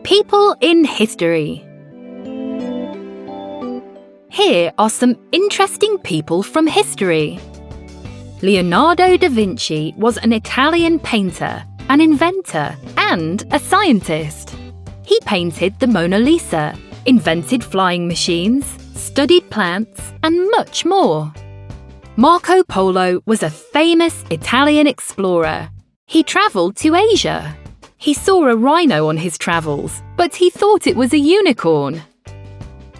People in history. Here are some interesting people from history. Leonardo da Vinci was an Italian painter, an inventor, and a scientist. He painted the Mona Lisa, invented flying machines, studied plants, and much more. Marco Polo was a famous Italian explorer. He travelled to Asia. He saw a rhino on his travels, but he thought it was a unicorn.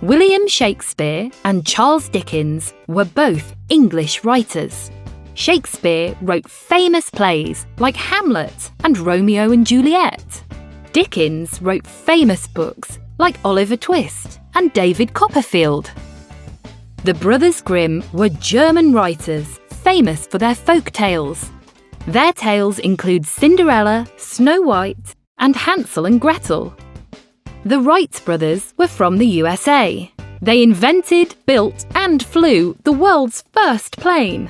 William Shakespeare and Charles Dickens were both English writers. Shakespeare wrote famous plays like Hamlet and Romeo and Juliet. Dickens wrote famous books like Oliver Twist and David Copperfield. The Brothers Grimm were German writers famous for their folk tales. Their tales include Cinderella, Snow White, and Hansel and Gretel. The Wright brothers were from the USA. They invented, built, and flew the world's first plane.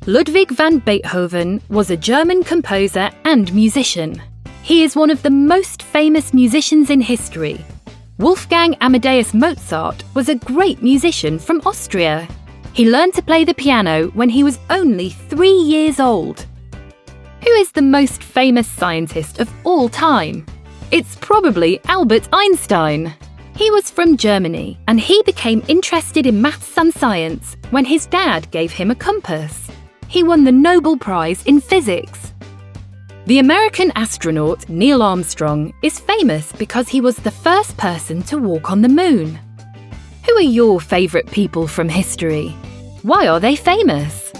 Ludwig van Beethoven was a German composer and musician. He is one of the most famous musicians in history. Wolfgang Amadeus Mozart was a great musician from Austria. He learned to play the piano when he was only 3 years old. Who is the most famous scientist of all time? It's probably Albert Einstein. He was from Germany and he became interested in maths and science when his dad gave him a compass. He won the Nobel Prize in physics. The American astronaut Neil Armstrong is famous because he was the first person to walk on the moon. Who are your favourite people from history? Why are they famous?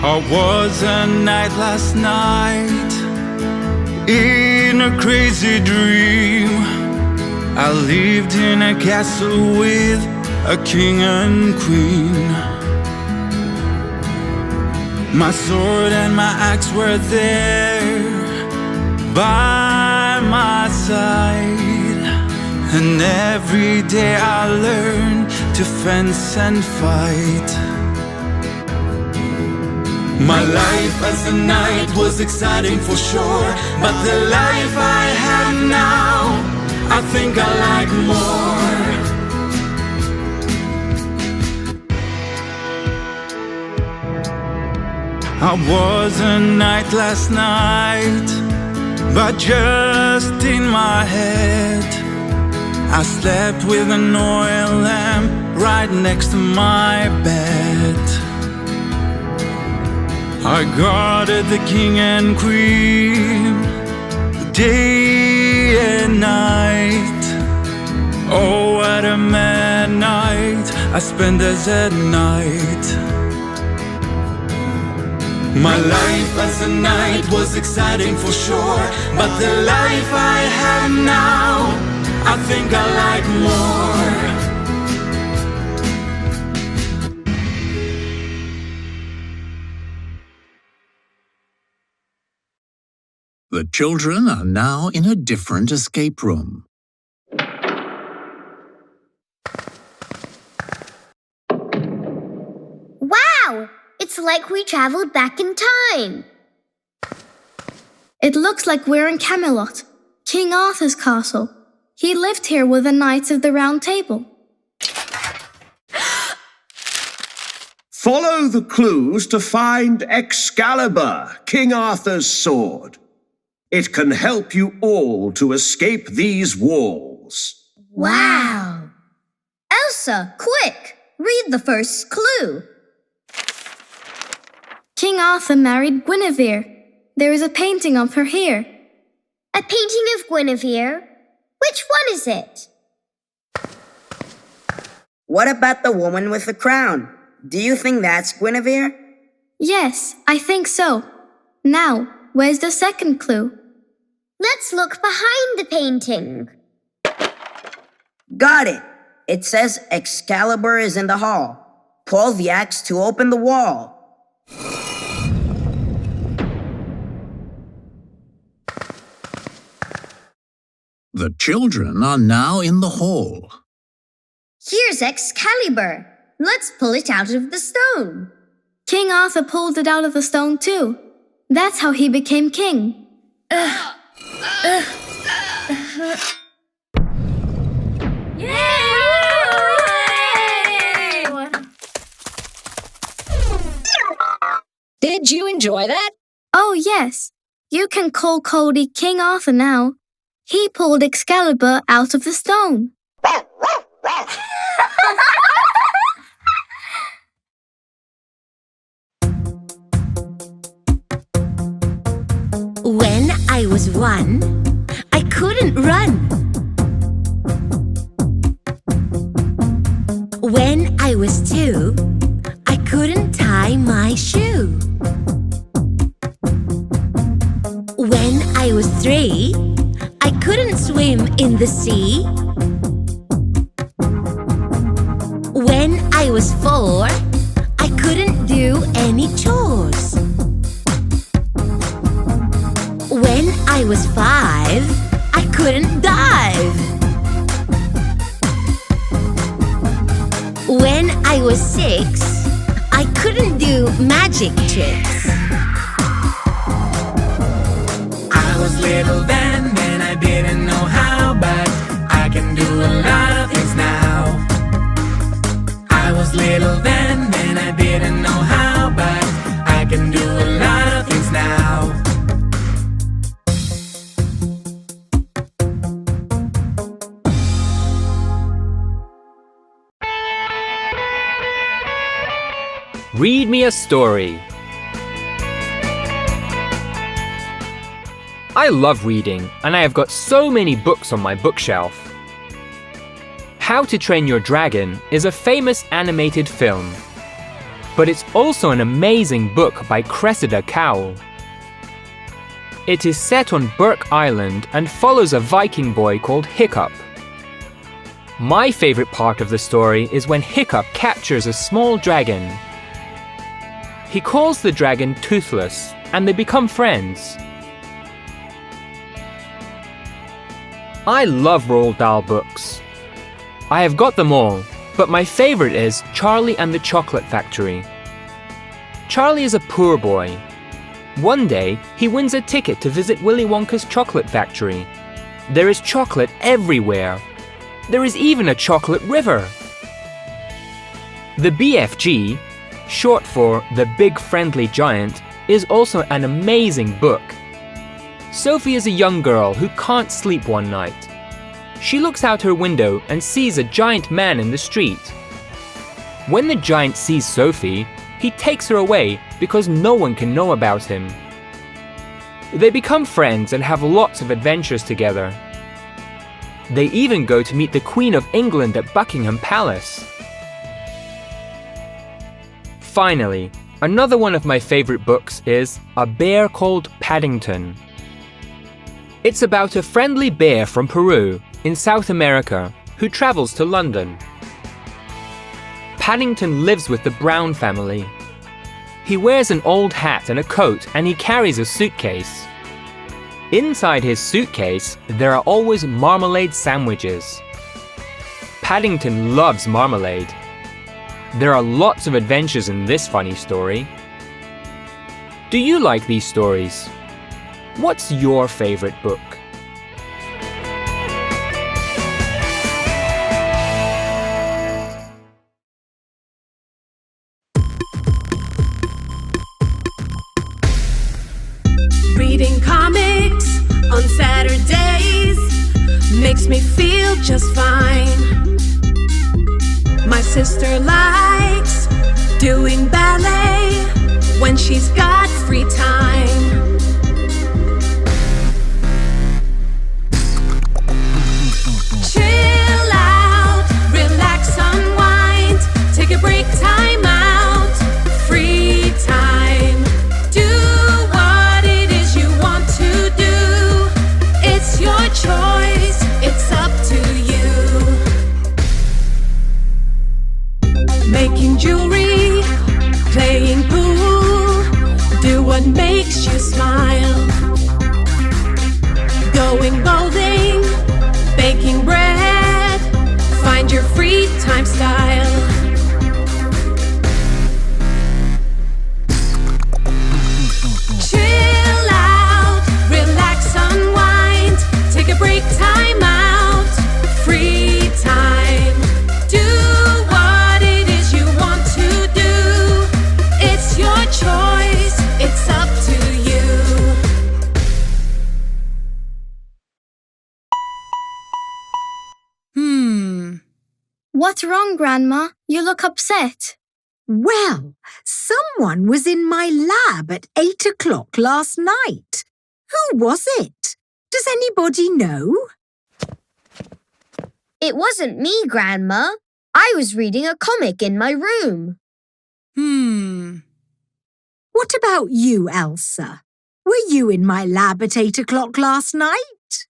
I was a night last night in a crazy dream. I lived in a castle with a king and queen. My sword and my axe were there by my side, and every day I learned to fence and fight. My life as a knight was exciting for sure, but the life I have now, I think I like more. I was a knight last night, but just in my head. I slept with an oil lamp right next to my bed. I guarded the king and queen day and night. Oh, what a mad night I spent as at night. My life as a knight was exciting for sure, but the life I have now, I think I like more. The children are now in a different escape room. Wow! It's like we traveled back in time. It looks like we're in Camelot, King Arthur's castle. He lived here with the Knights of the Round Table. Follow the clues to find Excalibur, King Arthur's sword. It can help you all to escape these walls. Wow! Elsa, quick! Read the first clue. King Arthur married Guinevere. There is a painting of her here. A painting of Guinevere? Which one is it? What about the woman with the crown? Do you think that's Guinevere? Yes, I think so. Now, where's the second clue? Let's look behind the painting. Got it! It says Excalibur is in the hall. Pull the axe to open the wall. The children are now in the hall. Here's Excalibur. Let's pull it out of the stone. King Arthur pulled it out of the stone too. That's how he became king. Did you enjoy that? Oh yes, you can call Cody King Arthur now. He pulled Excalibur out of the stone. When I was 1, I couldn't run. When I was 2, I couldn't tie my shoe. When I was 3, I couldn't swim in the sea. When I was 4, I couldn't do any chores. When I was 5, I couldn't dive. When I was 6, I couldn't do magic tricks. I was little then I didn't know how, but I can do a lot of things now. I was little then I didn't know how, but I can do a lot of things now. Read me a story. I love reading, and I have got so many books on my bookshelf. How to Train Your Dragon is a famous animated film, but it's also an amazing book by Cressida Cowell. It is set on Burke Island and follows a Viking boy called Hiccup. My favorite part of the story is when Hiccup captures a small dragon. He calls the dragon Toothless, and they become friends. I love Roald Dahl books. I have got them all, but my favorite is Charlie and the Chocolate Factory. Charlie is a poor boy. One day, he wins a ticket to visit Willy Wonka's chocolate factory. There is chocolate everywhere. There is even a chocolate river. The BFG, short for The Big Friendly Giant, is also an amazing book. Sophie is a young girl who can't sleep one night. She looks out her window and sees a giant man in the street. When the giant sees Sophie, he takes her away because no one can know about him. They become friends and have lots of adventures together. They even go to meet the Queen of England at Buckingham Palace. Finally, another one of my favorite books is A Bear Called Paddington. It's about a friendly bear from Peru in South America who travels to London. Paddington lives with the Brown family. He wears an old hat and a coat, and he carries a suitcase. Inside his suitcase, there are always marmalade sandwiches. Paddington loves marmalade. There are lots of adventures in this funny story. Do you like these stories? What's your favorite book? Reading comics on Saturdays makes me feel just fine. My sister likes doing ballet when she's got free time. Chill out, relax, unwind, take a break, time out, free time. Do what it is you want to do. It's your choice, it's up to you. Making jewelry, playing pool, do what makes you smile. Going bowling, making bread. Find your free time style. Chill out, relax, unwind. Take a break, time out. Free time. Do what it is you want to do. It's your choice, it's up to you. What's wrong, Grandma? You look upset. Well, someone was in my lab at 8 o'clock last night. Who was it? Does anybody know? It wasn't me, Grandma. I was reading a comic in my room. What about you, Elsa? Were you in my lab at 8 o'clock last night?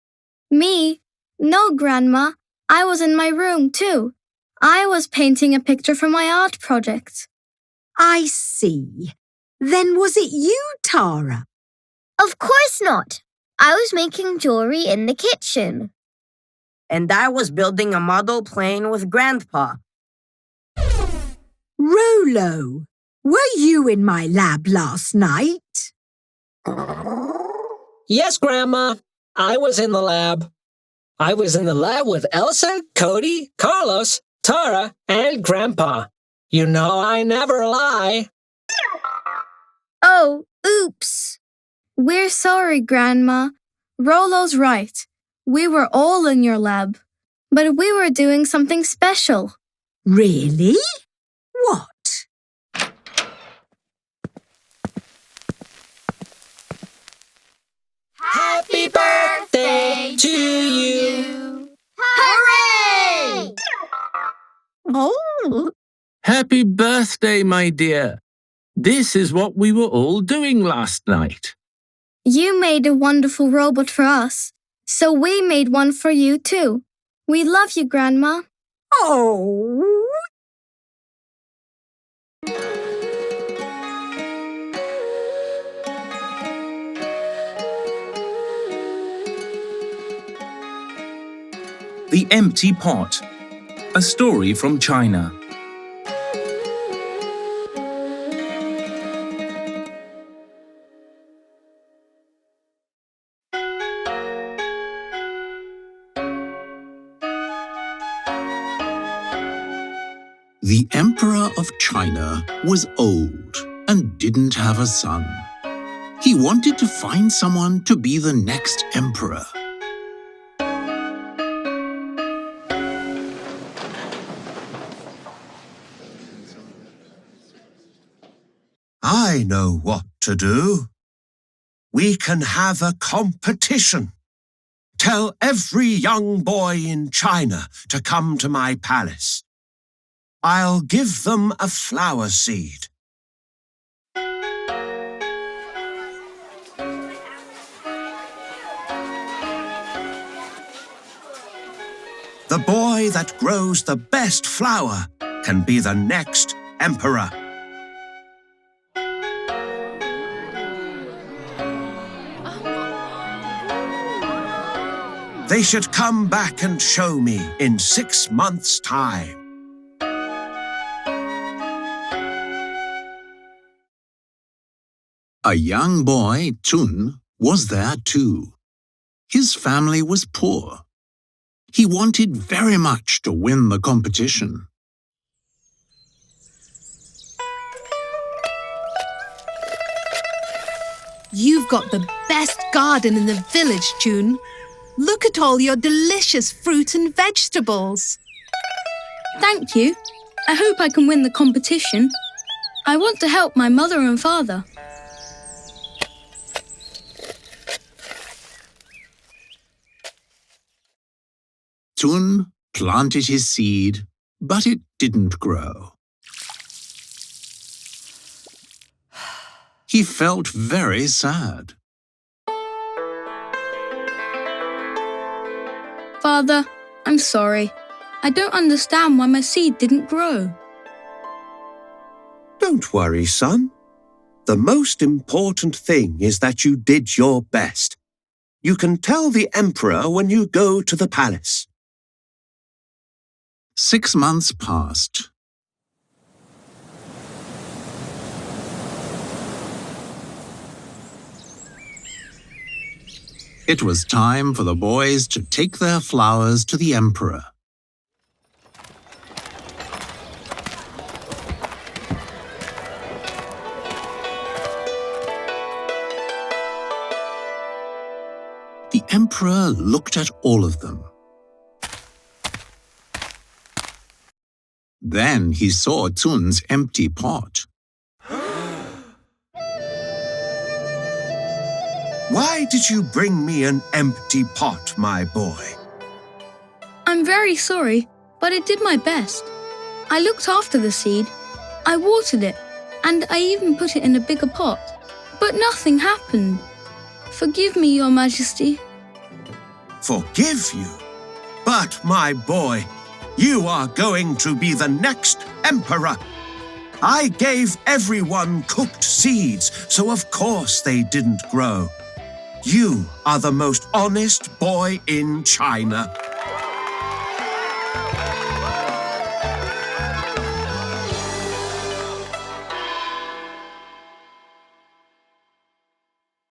Me? No, Grandma. I was in my room too. I was painting a picture for my art project. I see. Then was it you, Tara? Of course not. I was making jewelry in the kitchen. And I was building a model plane with Grandpa. Rolo, were you in my lab last night? Yes, Grandma. I was in the lab. I was in the lab with Elsa, Cody, Carlos, Tara, and Grandpa. You know I never lie. Oh, oops. We're sorry, Grandma. Rolo's right. We were all in your lab. But we were doing something special. Really? What? Happy birthday to you. Hooray! Oh, Happy birthday, my dear. This is what we were all doing last night. You made a wonderful robot for us, so we made one for you too. We love you, Grandma. oh. The Empty Pot. A story from China. The Emperor of China was old and didn't have a son. He wanted to find someone to be the next emperor. I know what to do. We can have a competition. Tell every young boy in China to come to my palace. I'll give them a flower seed. The boy that grows the best flower can be the next emperor. They should come back and show me in 6 months' time. A young boy, Tun, was there too. His family was poor. He wanted very much to win the competition. You've got the best garden in the village, Tun. Look at all your delicious fruit and vegetables. Thank you. I hope I can win the competition. I want to help my mother and father. Tun planted his seed, but it didn't grow. He felt very sad. Father, I'm sorry. I don't understand why my seed didn't grow. Don't worry, son. The most important thing is that you did your best. You can tell the emperor when you go to the palace. 6 months passed. It was time for the boys to take their flowers to the emperor. The emperor looked at all of them. Then he saw Zun's empty pot. Why did you bring me an empty pot, my boy? I'm very sorry, but I did my best. I looked after the seed, I watered it, and I even put it in a bigger pot. But nothing happened. Forgive me, Your Majesty. Forgive you? But, my boy, you are going to be the next emperor. I gave everyone cooked seeds, so of course they didn't grow. You are the most honest boy in China.